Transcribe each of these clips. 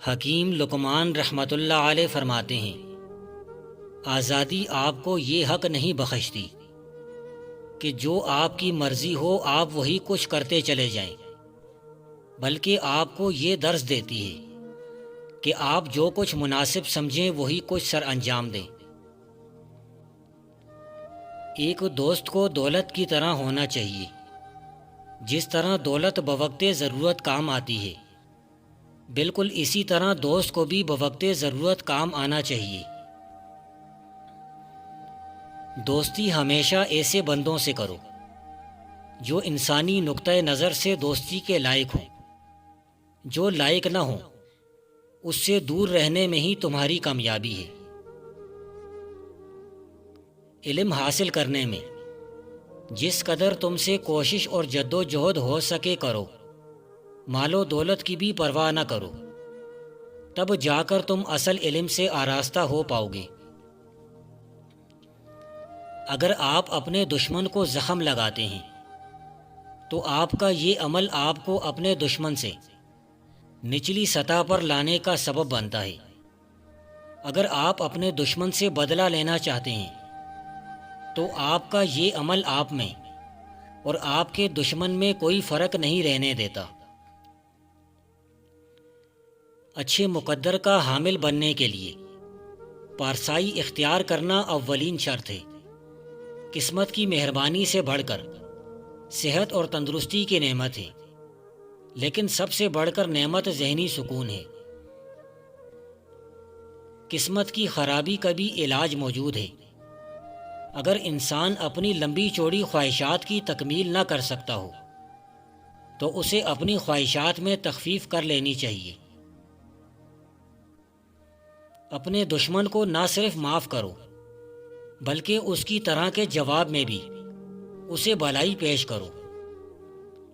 حکیم لقمان رحمۃ اللہ علیہ فرماتے ہیں، آزادی آپ کو یہ حق نہیں بخشتی کہ جو آپ کی مرضی ہو آپ وہی کچھ کرتے چلے جائیں، بلکہ آپ کو یہ درس دیتی ہے کہ آپ جو کچھ مناسب سمجھیں وہی کچھ سر انجام دیں۔ ایک دوست کو دولت کی طرح ہونا چاہیے، جس طرح دولت بوقت ضرورت کام آتی ہے، بالکل اسی طرح دوست کو بھی بوقت ضرورت کام آنا چاہیے۔ دوستی ہمیشہ ایسے بندوں سے کرو جو انسانی نقطۂ نظر سے دوستی کے لائق ہوں۔ جو لائق نہ ہوں اس سے دور رہنے میں ہی تمہاری کامیابی ہے۔ علم حاصل کرنے میں جس قدر تم سے کوشش اور جد و جہد ہو سکے کرو، مال و دولت کی بھی پرواہ نہ کرو، تب جا کر تم اصل علم سے آراستہ ہو پاؤ گے۔ اگر آپ اپنے دشمن کو زخم لگاتے ہیں تو آپ کا یہ عمل آپ کو اپنے دشمن سے نچلی سطح پر لانے کا سبب بنتا ہے۔ اگر آپ اپنے دشمن سے بدلہ لینا چاہتے ہیں تو آپ کا یہ عمل آپ میں اور آپ کے دشمن میں کوئی فرق نہیں رہنے دیتا۔ اچھے مقدر کا حامل بننے کے لیے پارسائی اختیار کرنا اولین شرط ہے۔ قسمت کی مہربانی سے بڑھ کر صحت اور تندرستی کی نعمت ہے، لیکن سب سے بڑھ کر نعمت ذہنی سکون ہے۔ قسمت کی خرابی کا بھی علاج موجود ہے۔ اگر انسان اپنی لمبی چوڑی خواہشات کی تکمیل نہ کر سکتا ہو تو اسے اپنی خواہشات میں تخفیف کر لینی چاہیے۔ اپنے دشمن کو نہ صرف معاف کرو بلکہ اس کی طرح کے جواب میں بھی اسے بھلائی پیش کرو۔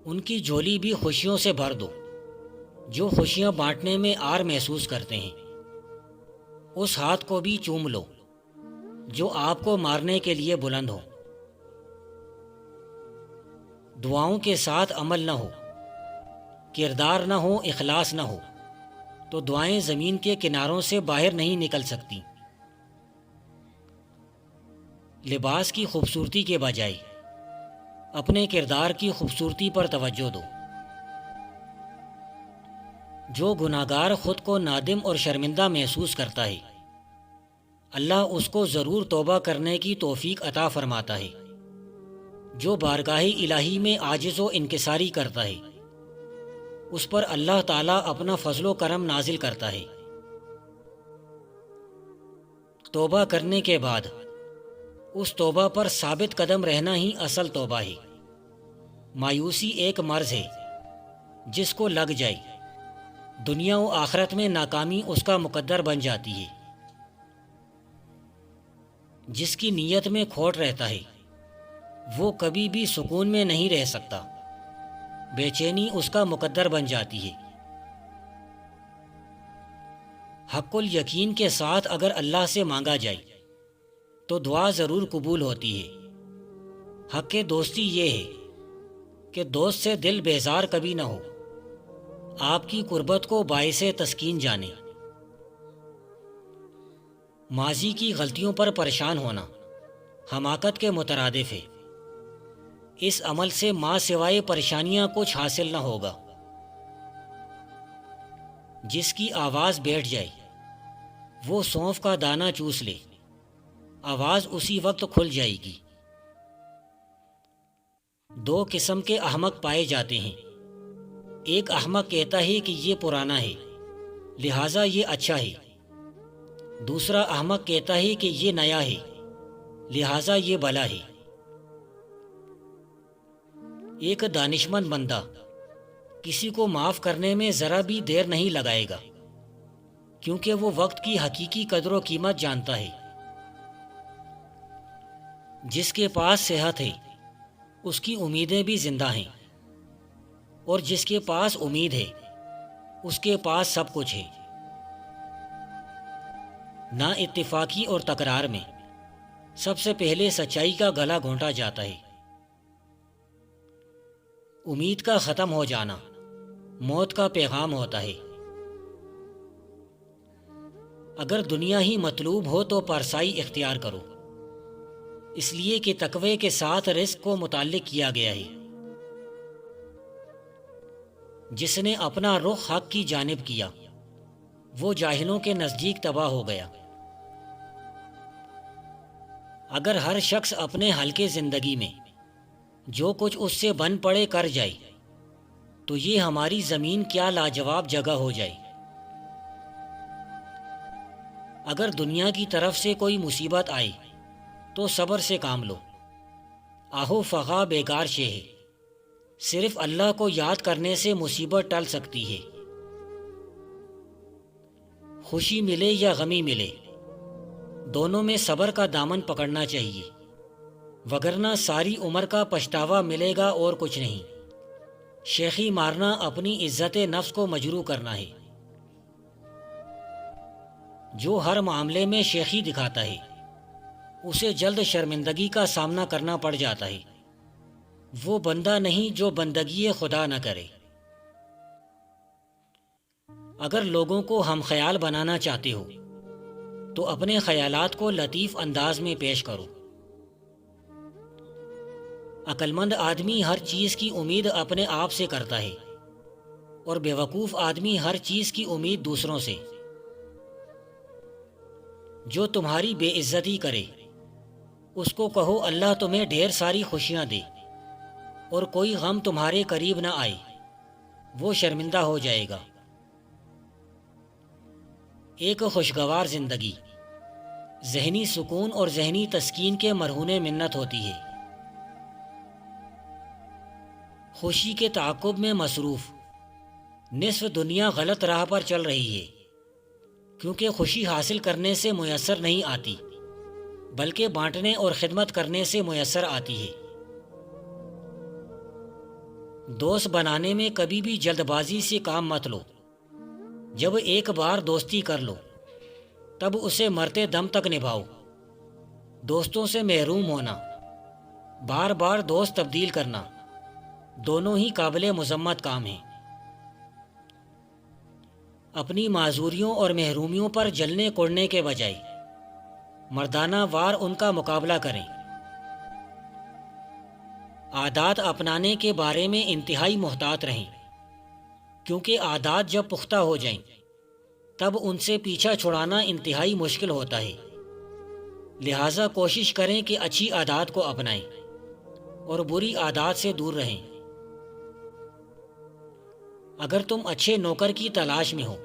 ان کی جھولی بھی خوشیوں سے بھر دو۔ جو خوشیاں بانٹنے میں آر محسوس کرتے ہیں اس ہاتھ کو بھی چوم لو جو آپ کو مارنے کے لیے بلند ہو۔ دعاؤں کے ساتھ عمل نہ ہو، کردار نہ ہو، اخلاص نہ ہو تو دعائیں زمین کے کناروں سے باہر نہیں نکل سکتی۔ لباس کی خوبصورتی کے بجائے اپنے کردار کی خوبصورتی پر توجہ دو۔ جو گناہگار خود کو نادم اور شرمندہ محسوس کرتا ہے اللہ اس کو ضرور توبہ کرنے کی توفیق عطا فرماتا ہے۔ جو بارگاہ الہی میں عاجز و انکساری کرتا ہے اس پر اللہ تعالیٰ اپنا فضل و کرم نازل کرتا ہے۔ توبہ کرنے کے بعد اس توبہ پر ثابت قدم رہنا ہی اصل توبہ ہے۔ مایوسی ایک مرض ہے جس کو لگ جائے دنیا و آخرت میں ناکامی اس کا مقدر بن جاتی ہے۔ جس کی نیت میں کھوٹ رہتا ہے وہ کبھی بھی سکون میں نہیں رہ سکتا، بے چینی اس کا مقدر بن جاتی ہے۔ حق الیقین کے ساتھ اگر اللہ سے مانگا جائے تو دعا ضرور قبول ہوتی ہے۔ حق دوستی یہ ہے کہ دوست سے دل بیزار کبھی نہ ہو، آپ کی قربت کو باعث تسکین جانے۔ ماضی کی غلطیوں پر پریشان ہونا حماقت کے مترادف ہے۔ اس عمل سے ماں سوائے پریشانیاں کچھ حاصل نہ ہوگا۔ جس کی آواز بیٹھ جائے وہ سونف کا دانہ چوس لے، آواز اسی وقت کھل جائے گی۔ دو قسم کے احمق پائے جاتے ہیں۔ ایک احمق کہتا ہے کہ یہ پرانا ہے لہٰذا یہ اچھا ہے، دوسرا احمق کہتا ہے کہ یہ نیا ہے لہٰذا یہ بھلا ہے۔ ایک دانشمند بندہ کسی کو معاف کرنے میں ذرا بھی دیر نہیں لگائے گا کیونکہ وہ وقت کی حقیقی قدر و قیمت جانتا ہے۔ جس کے پاس صحت ہے اس کی امیدیں بھی زندہ ہیں، اور جس کے پاس امید ہے اس کے پاس سب کچھ ہے۔ نا اتفاقی اور تکرار میں سب سے پہلے سچائی کا گلا گھونٹا جاتا ہے۔ امید کا ختم ہو جانا موت کا پیغام ہوتا ہے۔ اگر دنیا ہی مطلوب ہو تو پارسائی اختیار کرو، اس لیے کہ تقوی کے ساتھ رزق کو متعلق کیا گیا ہے۔ جس نے اپنا رخ حق کی جانب کیا وہ جاہلوں کے نزدیک تباہ ہو گیا۔ اگر ہر شخص اپنے ہلکے زندگی میں جو کچھ اس سے بن پڑے کر جائے تو یہ ہماری زمین کیا لاجواب جگہ ہو جائے۔ اگر دنیا کی طرف سے کوئی مصیبت آئے تو صبر سے کام لو۔ آہو فغا بیکار شے ہے، صرف اللہ کو یاد کرنے سے مصیبت ٹل سکتی ہے۔ خوشی ملے یا غمی ملے، دونوں میں صبر کا دامن پکڑنا چاہیے، وگرنہ ساری عمر کا پچھتاوا ملے گا اور کچھ نہیں۔ شیخی مارنا اپنی عزت نفس کو مجروح کرنا ہے۔ جو ہر معاملے میں شیخی دکھاتا ہے اسے جلد شرمندگی کا سامنا کرنا پڑ جاتا ہے۔ وہ بندہ نہیں جو بندگی خدا نہ کرے۔ اگر لوگوں کو ہم خیال بنانا چاہتے ہو تو اپنے خیالات کو لطیف انداز میں پیش کرو۔ عقل مند آدمی ہر چیز کی امید اپنے آپ سے کرتا ہے اور بیوقوف آدمی ہر چیز کی امید دوسروں سے۔ جو تمہاری بے عزتی کرے اس کو کہو اللہ تمہیں ڈھیر ساری خوشیاں دے، اور کوئی غم تمہارے قریب نہ آئے، وہ شرمندہ ہو جائے گا۔ ایک خوشگوار زندگی ذہنی سکون اور ذہنی تسکین کے مرہون منت ہوتی ہے۔ خوشی کے تعاقب میں مصروف نصف دنیا غلط راہ پر چل رہی ہے، کیونکہ خوشی حاصل کرنے سے میسر نہیں آتی بلکہ بانٹنے اور خدمت کرنے سے میسر آتی ہے۔ دوست بنانے میں کبھی بھی جلد بازی سے کام مت لو۔ جب ایک بار دوستی کر لو تب اسے مرتے دم تک نبھاؤ۔ دوستوں سے محروم ہونا، بار بار دوست تبدیل کرنا، دونوں ہی قابل مذمت کام ہیں۔ اپنی معذوریوں اور محرومیوں پر جلنے کوڑنے کے بجائے مردانہ وار ان کا مقابلہ کریں۔ عادات اپنانے کے بارے میں انتہائی محتاط رہیں، کیونکہ عادات جب پختہ ہو جائیں تب ان سے پیچھا چھڑانا انتہائی مشکل ہوتا ہے۔ لہٰذا کوشش کریں کہ اچھی عادات کو اپنائیں اور بری عادات سے دور رہیں۔ اگر تم اچھے نوکر کی تلاش میں ہو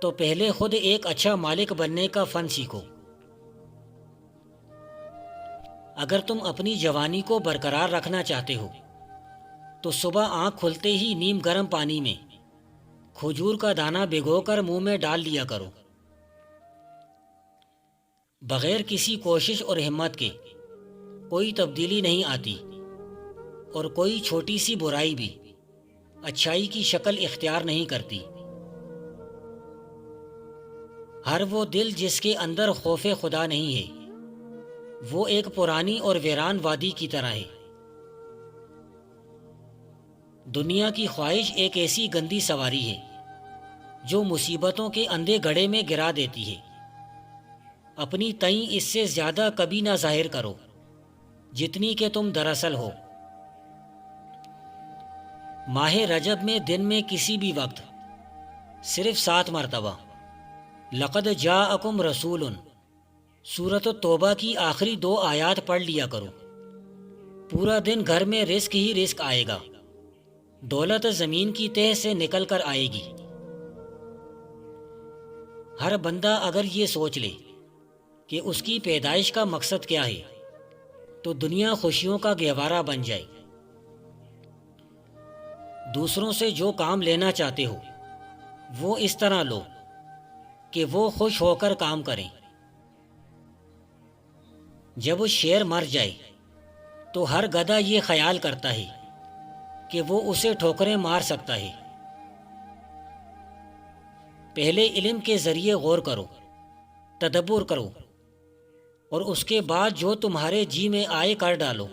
تو پہلے خود ایک اچھا مالک بننے کا فن سیکھو۔ اگر تم اپنی جوانی کو برقرار رکھنا چاہتے ہو تو صبح آنکھ کھلتے ہی نیم گرم پانی میں کھجور کا دانہ بھگو کر منہ میں ڈال لیا کرو۔ بغیر کسی کوشش اور ہمت کے کوئی تبدیلی نہیں آتی، اور کوئی چھوٹی سی برائی بھی اچھائی کی شکل اختیار نہیں کرتی۔ ہر وہ دل جس کے اندر خوف خدا نہیں ہے وہ ایک پرانی اور ویران وادی کی طرح ہے۔ دنیا کی خواہش ایک ایسی گندی سواری ہے جو مصیبتوں کے اندھے گڑھے میں گرا دیتی ہے۔ اپنی تئیں اس سے زیادہ کبھی نہ ظاہر کرو جتنی کہ تم دراصل ہو۔ ماہ رجب میں دن میں کسی بھی وقت صرف 7 مرتبہ لقد جاءکم رسول سورۃ التوبہ کی آخری 2 آیات پڑھ لیا کرو۔ پورا دن گھر میں رزق ہی رزق آئے گا، دولت زمین کی تہ سے نکل کر آئے گی۔ ہر بندہ اگر یہ سوچ لے کہ اس کی پیدائش کا مقصد کیا ہے تو دنیا خوشیوں کا گہوارہ بن جائے۔ دوسروں سے جو کام لینا چاہتے ہو وہ اس طرح لو کہ وہ خوش ہو کر کام کریں۔ جب شیر مر جائے تو ہر گدھا یہ خیال کرتا ہے کہ وہ اسے ٹھوکریں مار سکتا ہے۔ پہلے علم کے ذریعے غور کرو، تدبر کرو، اور اس کے بعد جو تمہارے جی میں آئے کر ڈالو۔